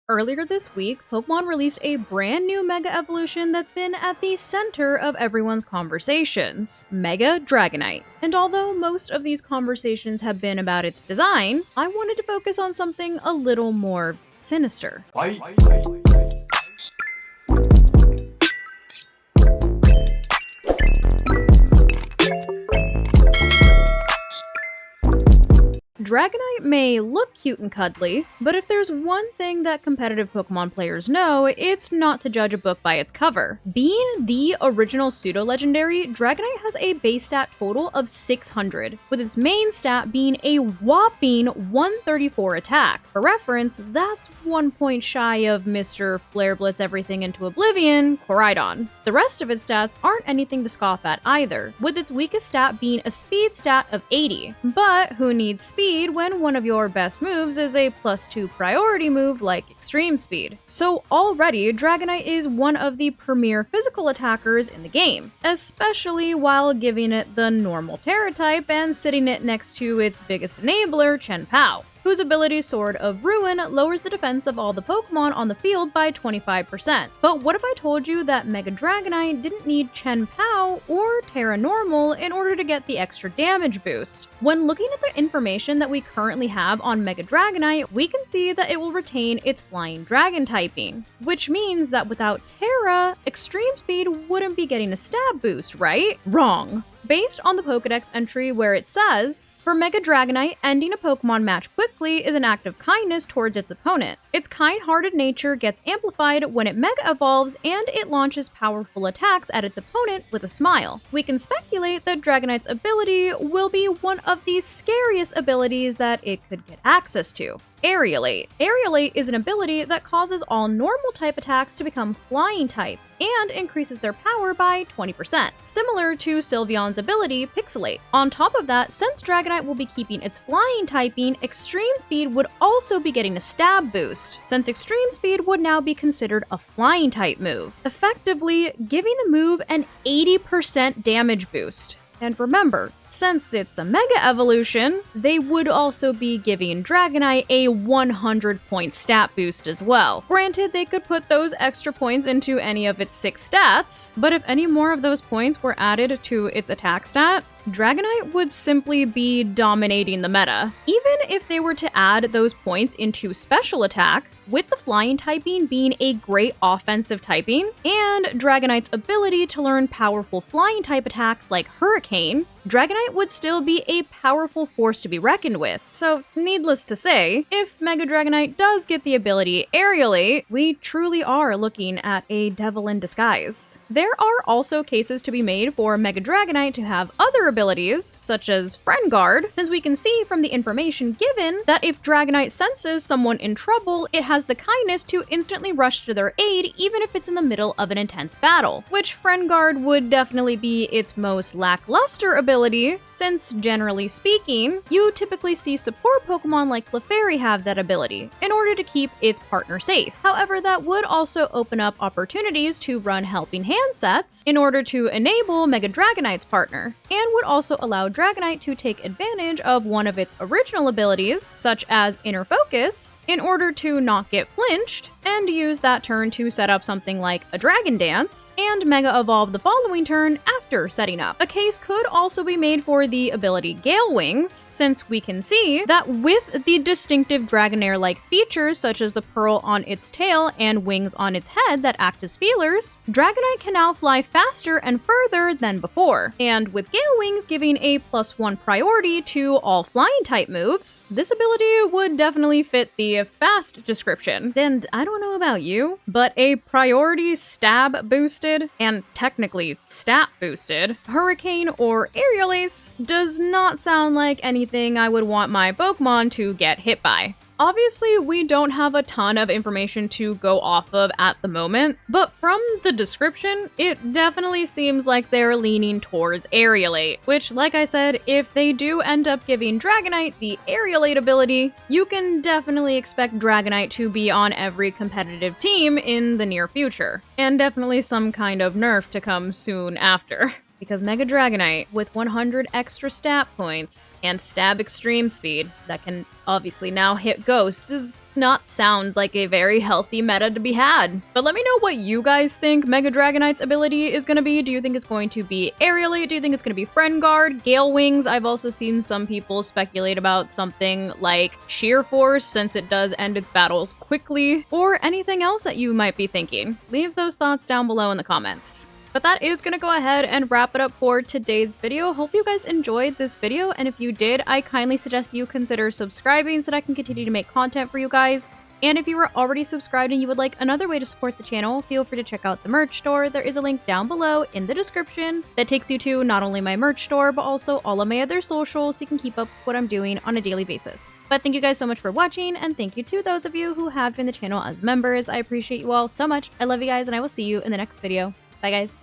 Earlier this week, Pokemon released a brand new Mega Evolution that's been at the center of everyone's conversations, Mega Dragonite. And although most of these conversations have been about its design, I wanted to focus on something a little more sinister. Dragonite may look cute and cuddly, but if there's one thing that competitive Pokemon players know, it's not to judge a book by its cover. Being the original pseudo-legendary, Dragonite has a base stat total of 600, with its main stat being a whopping 134 attack. For reference, that's 1 point shy of Mr. Flare Blitz Everything into Oblivion, Koraidon. The rest of its stats aren't anything to scoff at either, with its weakest stat being a speed stat of 80. But who needs speed when one of your best moves is a +2 priority move like Extreme Speed? So already, Dragonite is one of the premier physical attackers in the game, especially while giving it the normal Terra type and sitting it next to its biggest enabler, Chien-Pao, whose ability Sword of Ruin lowers the defense of all the Pokemon on the field by 25%. But what if I told you that Mega Dragonite didn't need Chien-Pao or Terra Normal in order to get the extra damage boost? When looking at the information that we currently have on Mega Dragonite, we can see that it will retain its Flying Dragon typing, which means that without Terra, Extreme Speed wouldn't be getting a stab boost, right? Wrong. Based on the Pokedex entry where it says, for Mega Dragonite, ending a Pokemon match quickly is an act of kindness towards its opponent. Its kind-hearted nature gets amplified when it Mega Evolves and it launches powerful attacks at its opponent with a smile. We can speculate that Dragonite's ability will be one of the scariest abilities that it could get access to. Aerialate. Aerialate is an ability that causes all normal type attacks to become flying type and increases their power by 20%, similar to Sylveon's ability Pixelate. On top of that, since Dragonite will be keeping its flying typing, Extreme Speed would also be getting a stab boost, since Extreme Speed would now be considered a flying type move, effectively giving the move an 80% damage boost. And remember, since it's a Mega Evolution, they would also be giving Dragonite a 100-point stat boost as well. Granted, they could put those extra points into any of its 6 stats, but if any more of those points were added to its attack stat, Dragonite would simply be dominating the meta. Even if they were to add those points into Special Attack, with the flying typing being a great offensive typing, and Dragonite's ability to learn powerful flying type attacks like Hurricane, Dragonite would still be a powerful force to be reckoned with. So, needless to say, if Mega Dragonite does get the ability Aerialate, we truly are looking at a devil in disguise. There are also cases to be made for Mega Dragonite to have other abilities, such as Friend Guard, since we can see from the information given that if Dragonite senses someone in trouble, it has the kindness to instantly rush to their aid even if it's in the middle of an intense battle, which Friend Guard would definitely be its most lackluster ability, since generally speaking, you typically see support Pokemon like Clefairy have that ability in order to keep its partner safe. However, that would also open up opportunities to run Helping Hand sets in order to enable Mega Dragonite's partner, and would also allow Dragonite to take advantage of one of its original abilities, such as Inner Focus, in order to not get flinched, and use that turn to set up something like a Dragon Dance, and Mega Evolve the following turn after setting up. A case could also be made for the ability Gale Wings, since we can see that with the distinctive Dragonair-like features such as the pearl on its tail and wings on its head that act as feelers, Dragonite can now fly faster and further than before. And with Gale Wings giving a +1 priority to all flying type moves, this ability would definitely fit the fast description. And I don't know about you, but a priority stab boosted, and technically stat boosted, Hurricane or Aerial Ace does not sound like anything I would want my Pokemon to get hit by. Obviously, we don't have a ton of information to go off of at the moment, but from the description, it definitely seems like they're leaning towards Aerialate, which, like I said, if they do end up giving Dragonite the Aerialate ability, you can definitely expect Dragonite to be on every competitive team in the near future, and definitely some kind of nerf to come soon after. because Mega Dragonite with 100 extra stat points and stab extreme speed that can obviously now hit Ghost does not sound like a very healthy meta to be had. But let me know what you guys think Mega Dragonite's ability is going to be. Do you think it's going to be Aerially? Do you think it's going to be Friend Guard, Gale Wings? I've also seen some people speculate about something like Sheer Force, since it does end its battles quickly, or anything else that you might be thinking. Leave those thoughts down below in the comments. But that is going to go ahead and wrap it up for today's video. Hope you guys enjoyed this video, and if you did, I kindly suggest you consider subscribing so that I can continue to make content for you guys. And if you are already subscribed and you would like another way to support the channel, feel free to check out the merch store. There is a link down below in the description that takes you to not only my merch store, but also all of my other socials so you can keep up with what I'm doing on a daily basis. But thank you guys so much for watching, and thank you to those of you who have joined the channel as members. I appreciate you all so much. I love you guys, and I will see you in the next video. Bye, guys.